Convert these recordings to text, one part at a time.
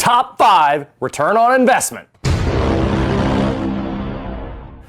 Top 5 return on investment.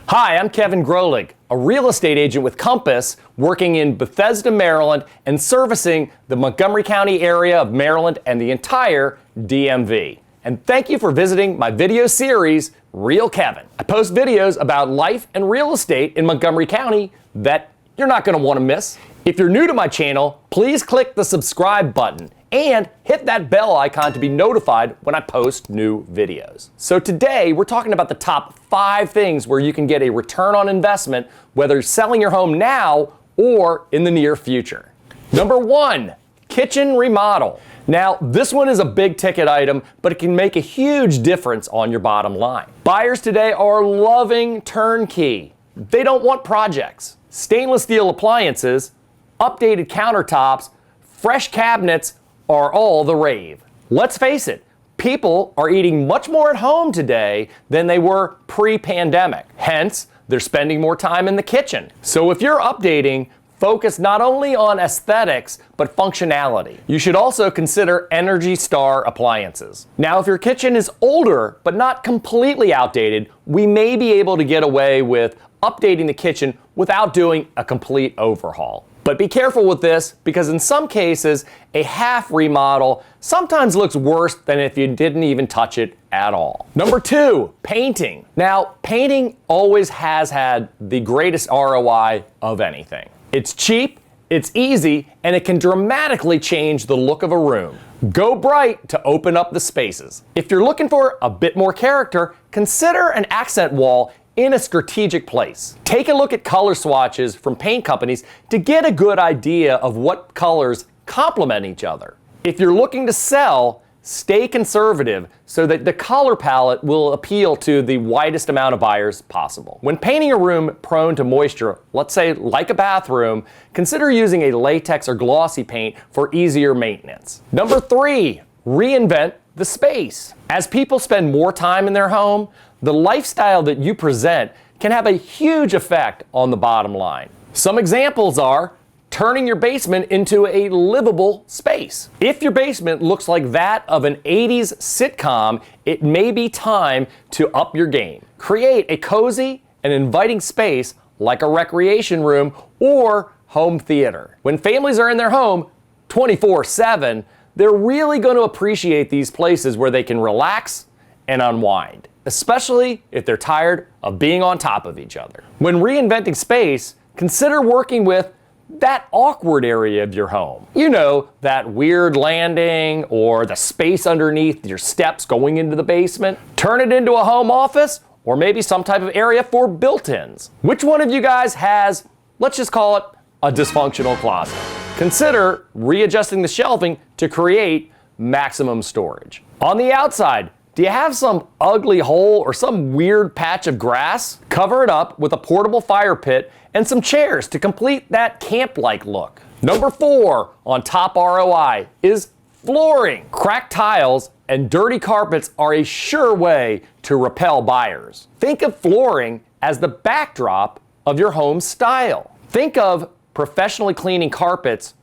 Hi, I'm Kevin Grolig, a real estate agent with Compass, working in Bethesda, Maryland, and servicing the Montgomery County area of Maryland and the entire DMV. And thank you for visiting my video series, Real Kevin. I post videos about life and real estate in Montgomery County that you're not going to want to miss. If you're new to my channel, please click the subscribe button and hit that bell icon to be notified when I post new videos. So today we're talking about the top 5 things where you can get a return on investment, whether you're selling your home now or in the near future. Number 1, kitchen remodel. Now, this one is a big ticket item, but it can make a huge difference on your bottom line. Buyers today are loving turnkey. They don't want projects. Stainless steel appliances, updated countertops, fresh cabinets are all the rave. Let's face it, people are eating much more at home today than they were pre-pandemic. Hence, they're spending more time in the kitchen. So if you're updating, focus not only on aesthetics, but functionality. You should also consider Energy Star appliances. Now, if your kitchen is older, but not completely outdated, we may be able to get away with updating the kitchen without doing a complete overhaul. But be careful with this, because in some cases, a half remodel sometimes looks worse than if you didn't even touch it at all. Number 2, painting. Now, painting always has had the greatest ROI of anything. It's cheap, it's easy, and it can dramatically change the look of a room. Go bright to open up the spaces. If you're looking for a bit more character, consider an accent wall in a strategic place. Take a look at color swatches from paint companies to get a good idea of what colors complement each other. If you're looking to sell, stay conservative so that the color palette will appeal to the widest amount of buyers possible. When painting a room prone to moisture, let's say like a bathroom, consider using a latex or glossy paint for easier maintenance. Number 3, reinvent the space. As people spend more time in their home, the lifestyle that you present can have a huge effect on the bottom line. Some examples are turning your basement into a livable space. If your basement looks like that of an 80s sitcom, it may be time to up your game. Create a cozy and inviting space like a recreation room or home theater. When families are in their home 24/7, they're really going to appreciate these places where they can relax and unwind, especially if they're tired of being on top of each other. When reinventing space, consider working with that awkward area of your home. You know, that weird landing or the space underneath your steps going into the basement. Turn it into a home office or maybe some type of area for built-ins. Which one of you guys has, let's just call it, a dysfunctional closet? Consider readjusting the shelving to create maximum storage. On the outside, do you have some ugly hole or some weird patch of grass? Cover it up with a portable fire pit and some chairs to complete that camp-like look. Number 4 on top ROI is flooring. Cracked tiles and dirty carpets are a sure way to repel buyers. Think of flooring as the backdrop of your home style. Think of professionally cleaning carpets,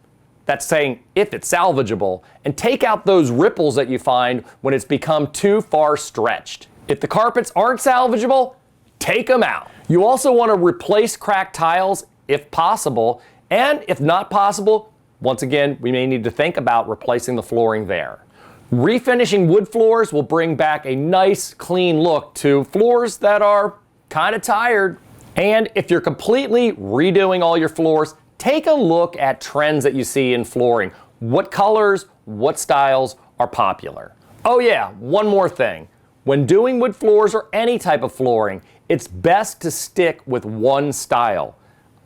that's saying if it's salvageable, and take out those ripples that you find when it's become too far stretched. If the carpets aren't salvageable, take them out. You also want to replace cracked tiles if possible, and if not possible, once again, we may need to think about replacing the flooring there. Refinishing wood floors will bring back a nice, clean look to floors that are kind of tired. And if you're completely redoing all your floors, take a look at trends that you see in flooring. What colors, what styles are popular? Oh yeah, one more thing. When doing wood floors or any type of flooring, it's best to stick with one style.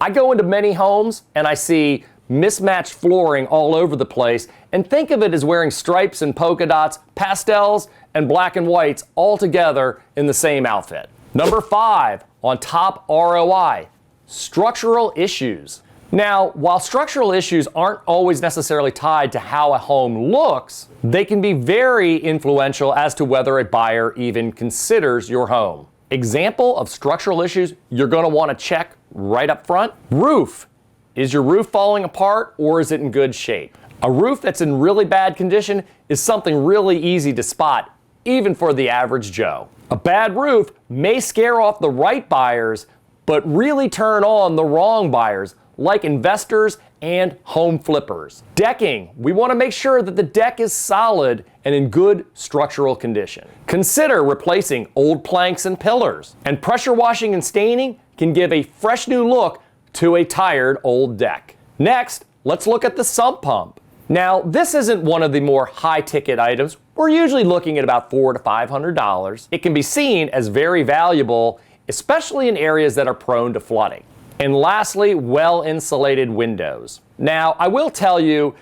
I go into many homes and I see mismatched flooring all over the place, and think of it as wearing stripes and polka dots, pastels, and black and whites all together in the same outfit. Number 5 on top ROI, structural issues. Now, while structural issues aren't always necessarily tied to how a home looks, they can be very influential as to whether a buyer even considers your home. Example of structural issues you're going to want to check right up front. Roof. Is your roof falling apart or is it in good shape? A roof that's in really bad condition is something really easy to spot even for the average Joe. A bad roof may scare off the right buyers, but really turn on the wrong buyers, like investors and home flippers. Decking. We want to make sure that the deck is solid and in good structural condition. Consider replacing old planks and pillars. And pressure washing and staining can give a fresh new look to a tired old deck. Next, let's look at the sump pump. Now, this isn't one of the more high-ticket items. We're usually looking at about $400 to $500. It can be seen as very valuable, especially in areas that are prone to flooding. And lastly, well-insulated windows. Now, I will tell you,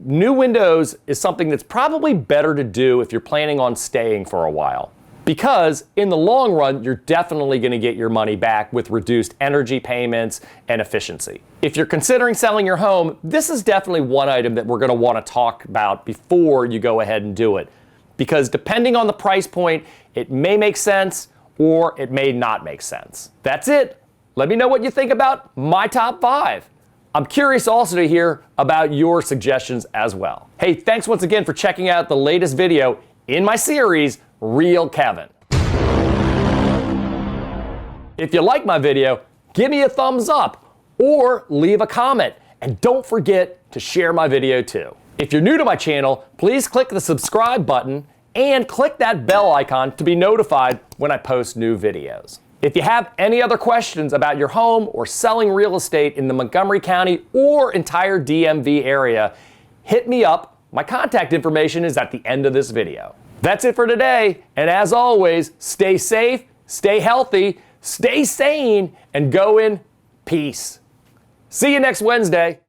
new windows is something that's probably better to do if you're planning on staying for a while. Because in the long run, you're definitely going to get your money back with reduced energy payments and efficiency. If you're considering selling your home, this is definitely one item that we're going to want to talk about before you go ahead and do it. Because depending on the price point, it may make sense or it may not make sense. That's it. Let me know what you think about my top 5. I'm curious also to hear about your suggestions as well. Hey, thanks once again for checking out the latest video in my series, Real Kevin. If you like my video, give me a thumbs up or leave a comment. And don't forget to share my video too. If you're new to my channel, please click the subscribe button and click that bell icon to be notified when I post new videos. If you have any other questions about your home or selling real estate in the Montgomery County or entire DMV area, hit me up. My contact information is at the end of this video. That's it for today, and as always, stay safe, stay healthy, stay sane, and go in peace. See you next Wednesday.